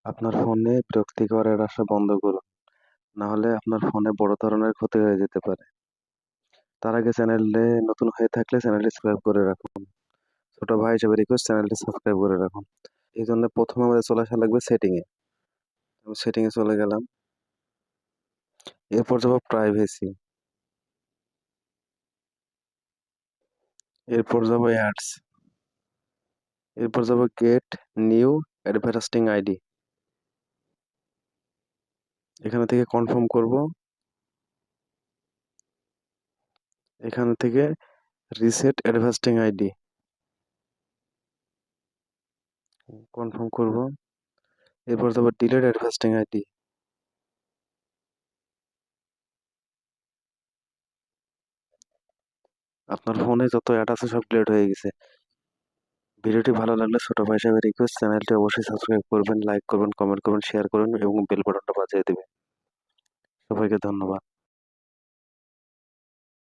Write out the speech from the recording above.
আপনার ফোনে বিরক্তিকর অ্যাড আসা বন্ধ করুন, না হলে আপনার ফোনে বড় ধরনের ক্ষতি হয়ে যেতে পারে। তার আগে চ্যানেলে নতুন হয়ে থাকলে চ্যানেলটি সাবস্ক্রাইব করে রাখুন। ছোট ভাই হিসেবে রিকোয়েস্ট, চ্যানেলটি সাবস্ক্রাইব করে রাখুন। এই জন্য প্রথমে আমাদের চলে আসা লাগবে সেটিংয়ে। সেটিংয়ে চলে গেলাম, এরপর যাবো প্রাইভেসি, এরপর যাবো অ্যাডস, এরপর যাবো গেট নিউ অ্যাডভার্টাইজিং আইডি। এখানে থেকে কনফার্ম করব, এখান থেকে রিসেট অ্যাডভার্টাইজিং আইডি কনফার্ম করব, এরপর যাবো ডিলিট অ্যাডভার্টাইজিং আইডি। আপনার ফোনে যত অ্যাড আছে সব ডিলিট হয়ে গেছে। ভিডিওটি ভালো লাগলে ছোট ভাই হিসেবে রিকোয়েস্ট, চ্যানেলটি অবশ্যই সাবস্ক্রাইব করবেন, লাইক করবেন, কমেন্ট করবেন, শেয়ার করবেন এবং বেল বাটনটা বাজিয়ে দেবেন। সবাইকে ধন্যবাদ।